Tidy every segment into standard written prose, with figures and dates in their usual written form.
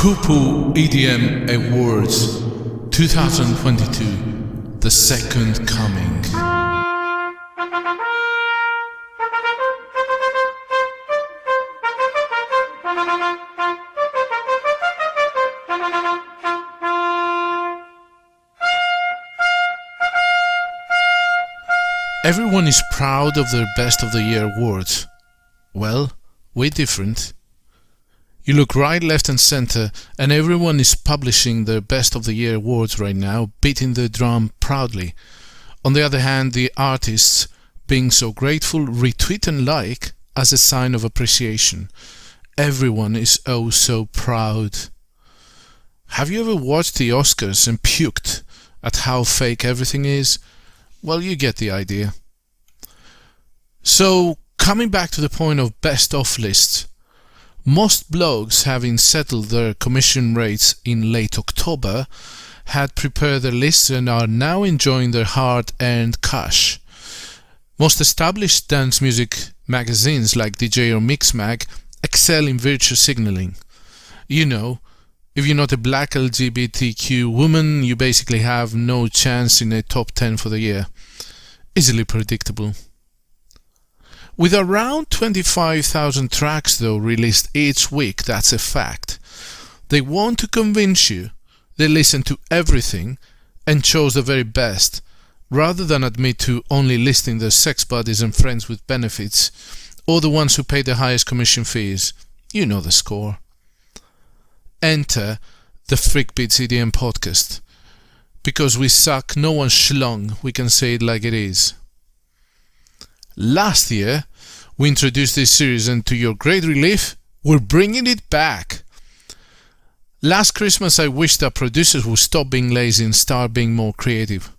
Poopoo EDM Awards 2022, The Second Coming. Everyone is proud of their Best of the Year awards. Well, we're different. You look right, left and center, and everyone is publishing their Best of the Year awards right now, beating the drum proudly. On the other hand, the artists, being so grateful, retweet and like as a sign of appreciation. Everyone is oh so proud. Have you ever watched the Oscars and puked at how fake everything is? Well, you get the idea. So, coming back to the point of best of lists, most blogs, having settled their commission rates in late October, had prepared their lists and are now enjoying their hard-earned cash. Most established dance music magazines like DJ or Mixmag excel in virtue signaling. You know, if you're not a black LGBTQ woman, you basically have no chance in a top 10 for the year. Easily predictable. With around 25,000 tracks though released each week, that's a fact. They want to convince you they listen to everything and chose the very best, rather than admit to only listing their sex buddies and friends with benefits, or the ones who pay the highest commission fees. You know the score. Enter the Freakbeats EDM podcast. Because we suck no one's schlong, we can say it like it is. Last year, we introduced this series, and to your great relief, we're bringing it back. Last Christmas, I wished that producers would stop being lazy and start being more creative.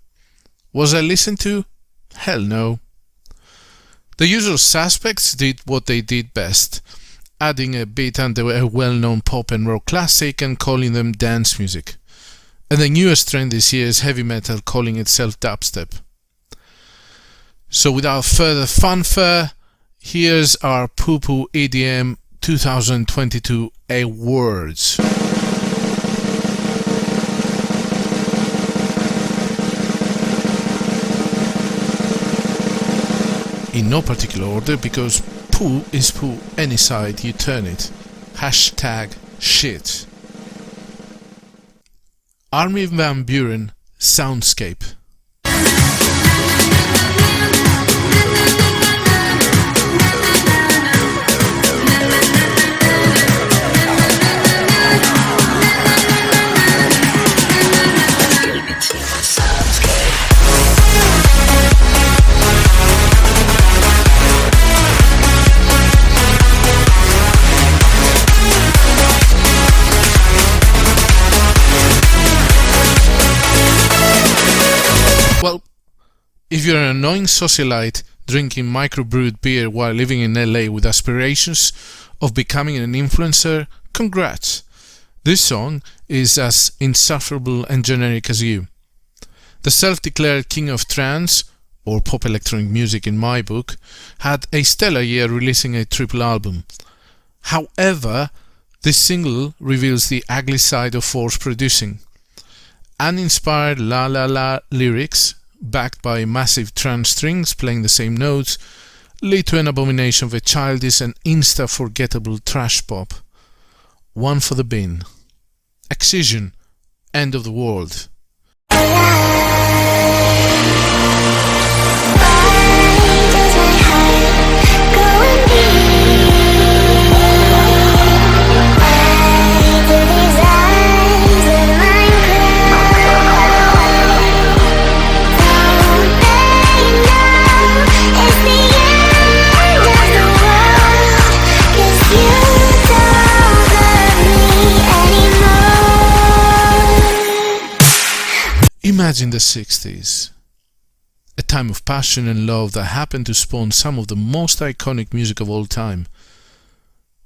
Was I listened to? Hell no. The usual suspects did what they did best, adding a beat under a well-known pop and rock classic and calling them dance music. And the newest trend this year is heavy metal calling itself dubstep. So without further fanfare, here's our Poopoo EDM 2022 awards. In no particular order, because poo is poo any side you turn it. Hashtag shit. Armin van Buuren, Soundscape. Well, if you're an annoying socialite drinking microbrewed beer while living in LA with aspirations of becoming an influencer, congrats! This song is as insufferable and generic as you. The self-declared king of trance, or pop electronic music in my book, had a stellar year releasing a triple album. However, this single reveals the ugly side of forced producing. Uninspired la la la lyrics, backed by massive trance strings playing the same notes, lead to an abomination of a childish and insta-forgettable trash pop. One for the bin. Excision, End of the World. Imagine the 60s, a time of passion and love that happened to spawn some of the most iconic music of all time.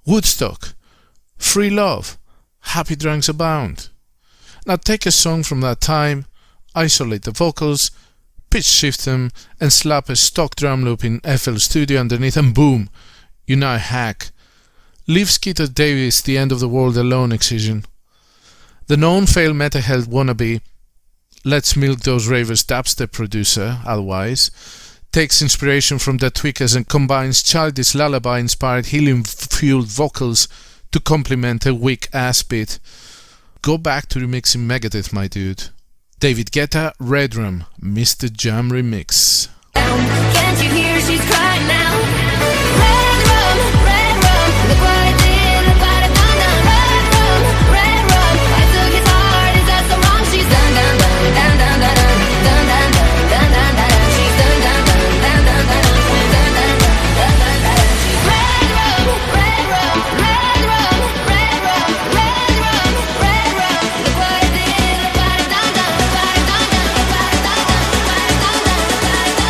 Woodstock, free love, happy drunks abound. Now take a song from that time, isolate the vocals, pitch shift them, and slap a stock drum loop in FL Studio underneath, and boom, you now hack. Leave Skeeter Davis The End of the World alone, Excision. The known failed metal health wannabe Let's Milk Those Ravers dubstep producer, otherwise, takes inspiration from the Tweakers and combines childish lullaby-inspired helium-fueled vocals to complement a weak ass beat. Go back to remixing Megadeth, my dude. David Guetta, redruM, MistaJam remix. Can't you hear she's crying now? redruM, look what I did, look what I done. redruM, I took his heart, is that so wrong? She's done, done, done, done, done, done, done, done, done, done, done, she's done, done, done, done, done, done, she's done, done, done, done, done, done. redruM, look what I did, look what I done, look what I done, look what I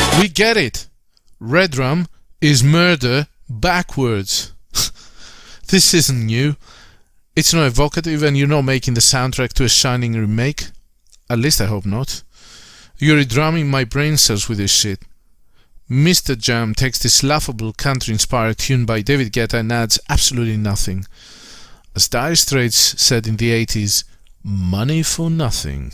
done. We get it. redruM is murder backwards. This isn't new. It's not evocative and you're not making the soundtrack to a shining remake. At least I hope not. You're redrumming my brain cells with this shit. MistaJam takes this laughable country-inspired tune by David Guetta and adds absolutely nothing. As Dire Straits said in the 80s, money for nothing.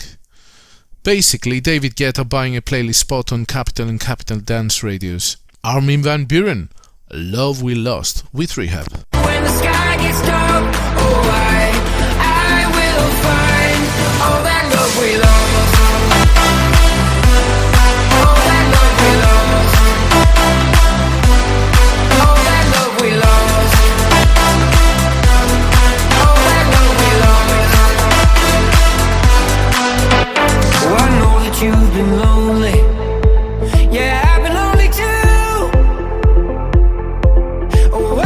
Basically, David Guetta buying a playlist spot on Capital and Capital Dance radios. Armin van Buuren, Love We Lost with Rehab. When the sky gets dark, oh I will find all that love we lost. All that love we lost. All that love we lost. All that love we lost. Oh, I know that you've been lonely. Yeah, I've been lonely too. Oh,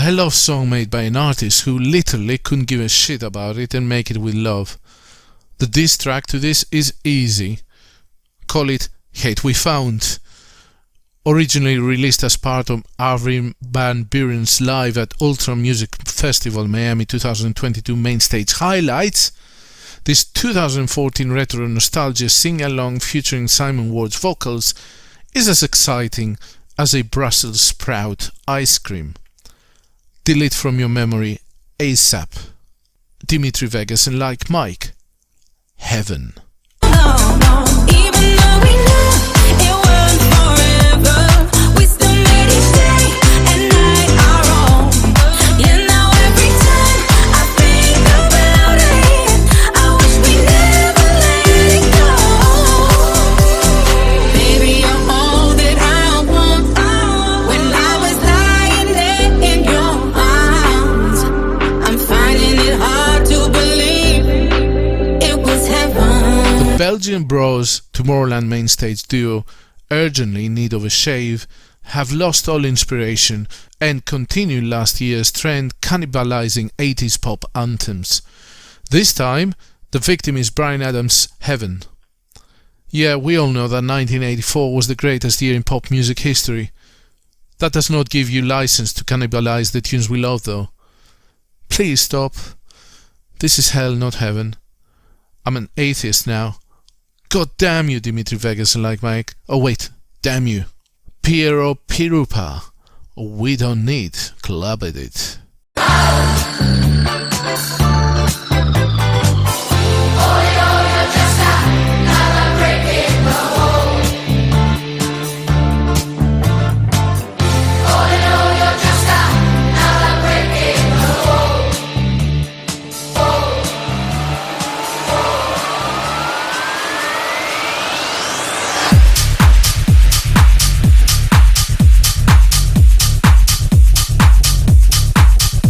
A love song made by an artist who literally couldn't give a shit about it and make it with love. The diss track to this is easy. Call it Hate We Found. Originally released as part of Armin van Buuren's Live at Ultra Music Festival Miami 2022 main stage highlights, this 2014 retro nostalgia sing-along featuring Simon Ward's vocals is as exciting as a Brussels sprout ice cream. Delete from your memory ASAP. Dimitri Vegas and Like Mike. Heaven. Even though we knew it wasn't forever, we still made each day and night our own. Yeah, now every time I think about it, I wish we never let it go. Baby, you're all that I want. When I was lying there in your arms, I'm finding it hard to believe it was heaven. Belgian Bros Tomorrowland mainstage duo, urgently in need of a shave, have lost all inspiration and continue last year's trend cannibalizing 80s pop anthems. This time, the victim is Bryan Adams' Heaven. Yeah, we all know that 1984 was the greatest year in pop music history. That does not give you license to cannibalize the tunes we love though. Please stop. This is hell, not heaven. I'm an atheist now. God damn you, Dimitri Vegas and Like Mike. Oh wait, damn you. Piero Pirupa. We don't need Club Edit.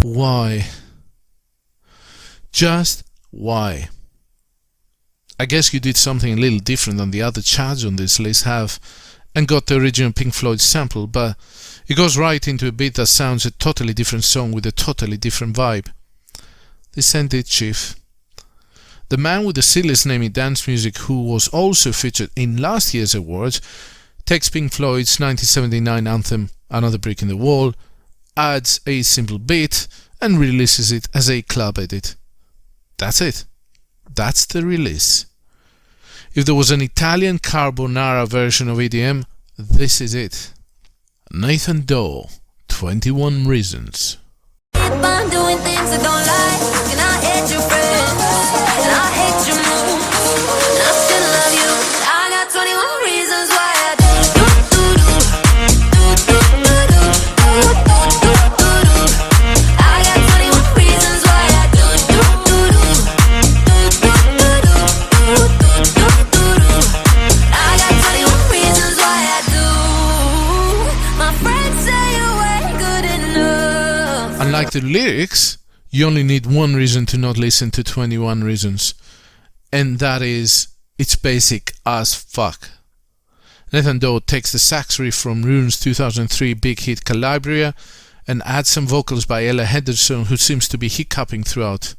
Why? Just why? I guess you did something a little different than the other chads on this list have and got the original Pink Floyd sample, but it goes right into a beat that sounds a totally different song with a totally different vibe. This ain't it, Chief. The man with the silliest name in dance music, who was also featured in last year's awards, takes Pink Floyd's 1979 anthem Another Brick in the Wall, adds a simple beat and releases it as a club edit. That's it. That's the release. If there was an Italian carbonara version of EDM, this is it. Nathan Dawe, 21 Reasons. If I'm doing things I don't like, can I hit your friend? the lyrics, you only need one reason to not listen to 21 Reasons. And that is, it's basic as fuck. Nathan Dawe takes the sax riff from Rune's 2003 big hit Calabria and adds some vocals by Ella Henderson, who seems to be hiccuping throughout.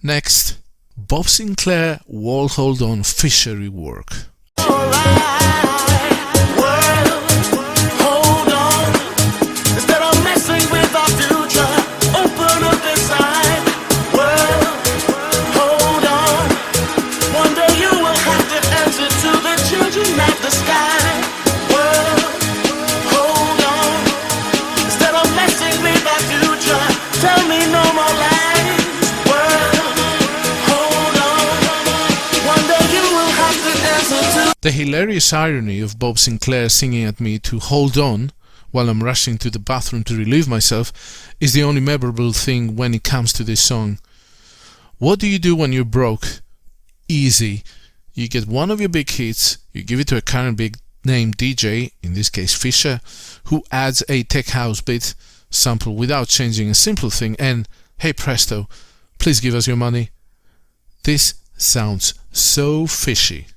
Next, Bob Sinclar, Wall Hold On, Fisher Rework. The hilarious irony of Bob Sinclar singing at me to hold on while I'm rushing to the bathroom to relieve myself is the only memorable thing when it comes to this song. What do you do when you're broke? Easy. You get one of your big hits, you give it to a current big name DJ, in this case Fisher, who adds a tech house beat sample without changing a simple thing, and hey presto, please give us your money. This sounds so fishy.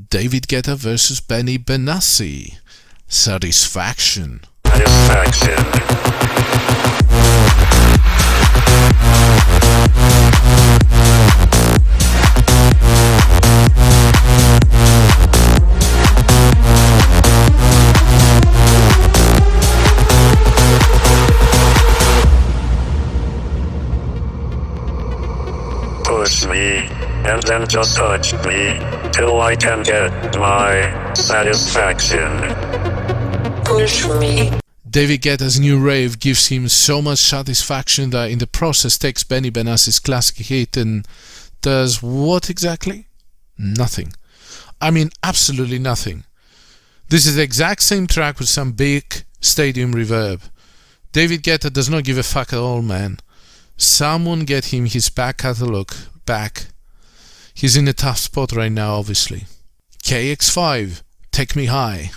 David Guetta vs Benassi. Satisfaction. Push me, and then just touch me, till I can get my satisfaction. Push me. David Guetta's new rave gives him so much satisfaction that in the process takes Benny Benassi's classic hit and does what exactly? Nothing. I mean absolutely nothing. This is the exact same track with some big stadium reverb. David Guetta does not give a fuck at all, man. Someone get him his back catalogue back. He's in a tough spot right now, obviously. KX5, Take Me High.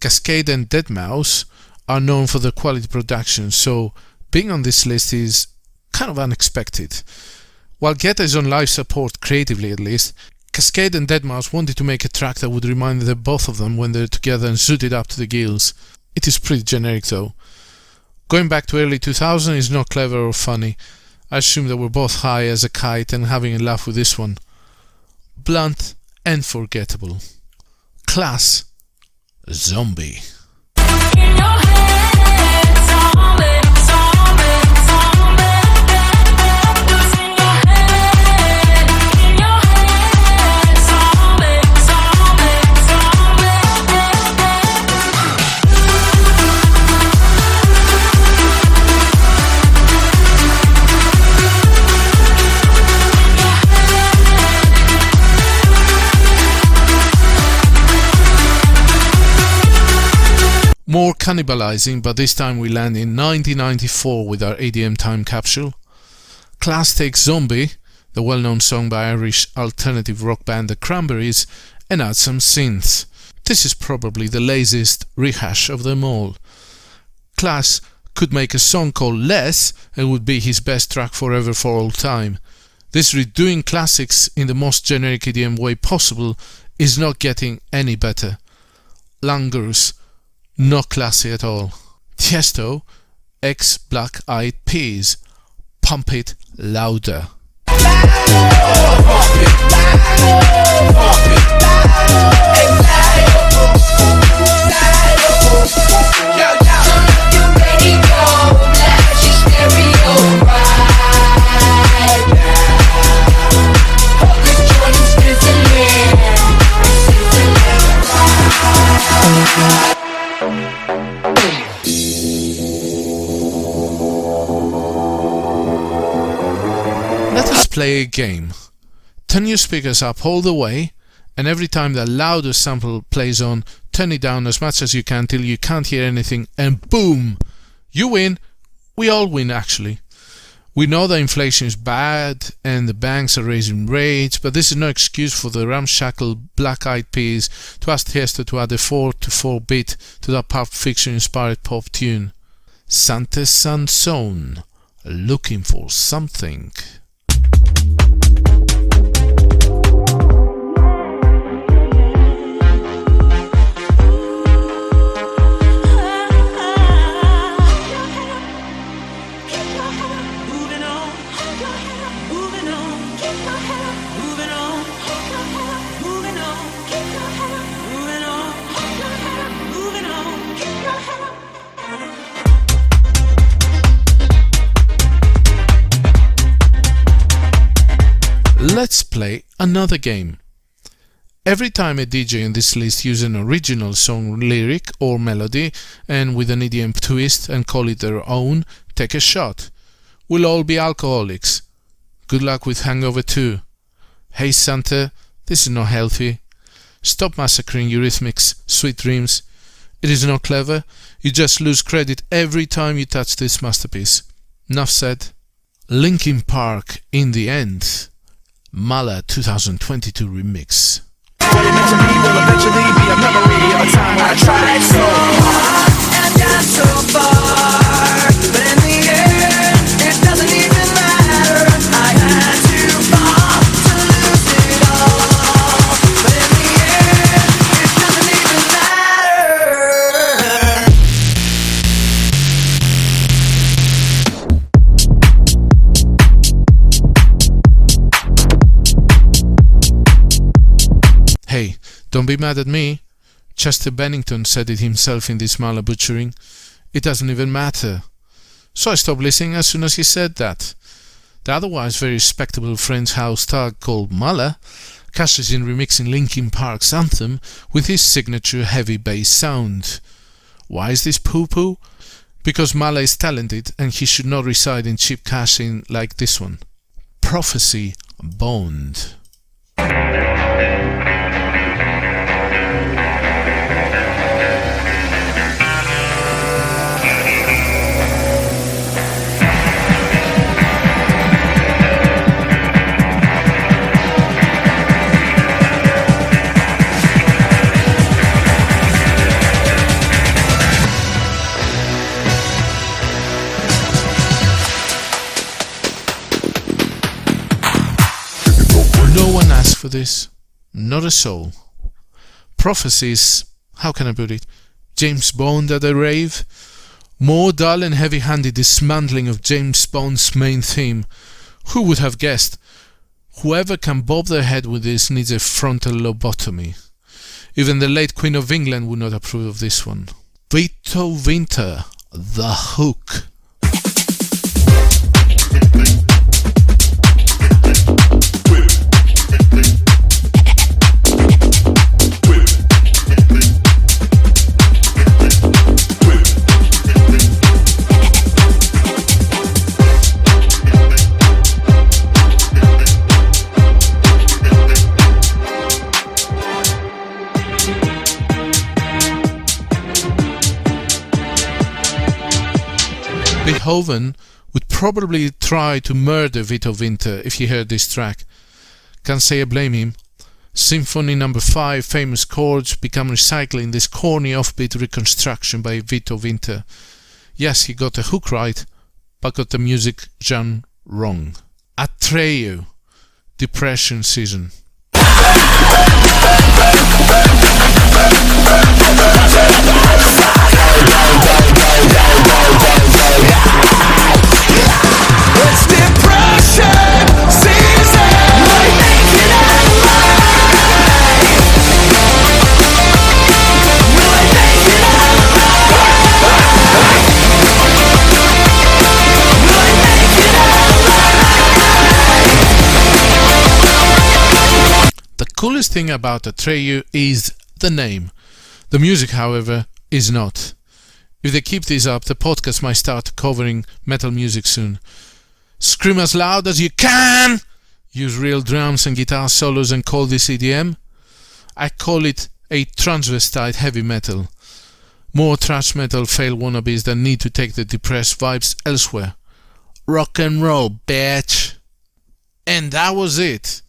Cascade and Deadmau5 are known for their quality production, so being on this list is kind of unexpected. While Guetta is on live support, creatively at least, Cascade and Deadmau5 wanted to make a track that would remind the both of them when they're together and suited up to the gills. It is pretty generic though. Going back to early 2000 is not clever or funny. I assume they were both high as a kite and having a laugh with this one. Blunt and forgettable. Class. Zombie. More cannibalizing, but this time we land in 1994 with our EDM time capsule. Class takes Zombie, the well-known song by Irish alternative rock band The Cranberries, and adds some synths. This is probably the laziest rehash of them all. Class could make a song called Less and would be his best track forever for all time. This redoing classics in the most generic EDM way possible is not getting any better. Langurs, not classy at all. Tiesto, ex Black Eyed Peas, Pump It Louder. Let us play a game. Turn your speakers up all the way, and every time the loudest sample plays on, turn it down as much as you can till you can't hear anything, and boom! You win. We all win, actually. We know that inflation is bad and the banks are raising rates, but this is no excuse for the ramshackle Black Eyed Peas to ask Tiesto to add a 4-4 beat to that Pulp Fiction inspired pop tune. Sante Sansone, looking for something. Let's play another game. Every time a DJ on this list uses an original song lyric or melody and with an EDM twist and call it their own, take a shot. We'll all be alcoholics. Good luck with Hangover 2. Hey Santa, this is not healthy. Stop massacring Eurythmics' sweet dreams. It is not clever. You just lose credit every time you touch this masterpiece. Enough said. Linkin Park in the end. Mala 2022 remix. What it meant to be will eventually be a memory of a time when I tried so hard and got so far, but in the end, it doesn't even matter. I had to fall to lose it all, but in the end, it doesn't even matter. Hey, don't be mad at me. Chester Bennington said it himself in this Mala butchering. It doesn't even matter. So I stopped listening as soon as he said that. The otherwise very respectable French house tag called Mala cashes in remixing Linkin Park's anthem with his signature heavy bass sound. Why is this poo-poo? Because Mala is talented and he should not reside in cheap cashing like this one. Prophecy Bond. No one asked for this, not a soul. Prophecies, how can I put it? James Bond at a rave? More dull and heavy-handed dismantling of James Bond's main theme. Who would have guessed? Whoever can bob their head with this needs a frontal lobotomy. Even the late Queen of England would not approve of this one. Vito Winter, The Hook. Beethoven would probably try to murder Vito Winter if he heard this track. Can't say I blame him. Symphony No. 5 famous chords become recycled in this corny offbeat reconstruction by Vito Winter. Yes, he got the hook right, but got the music genre wrong. Atreyu, Depression Season. It's depression season. Like making it alive. Will I make it alive? Will I make it alive? The coolest thing about Atreyu is the name. The music, however, is not. If they keep this up, the podcast might start covering metal music soon. Scream as loud as you can! Use real drums and guitar solos and call this EDM? I call it a transvestite heavy metal. More thrash metal fail wannabes that need to take the depressed vibes elsewhere. Rock and roll, bitch! And that was it.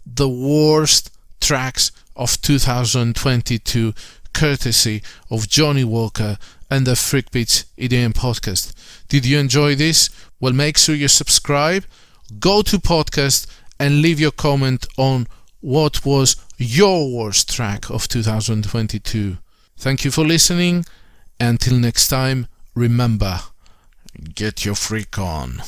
The worst tracks of 2022, courtesy of Johnny Walker and the Freakbeats EDM podcast. Did you enjoy this? Well, make sure you subscribe, go to podcast and leave your comment on what was your worst track of 2022. Thank you for listening. Until next time, remember, get your freak on.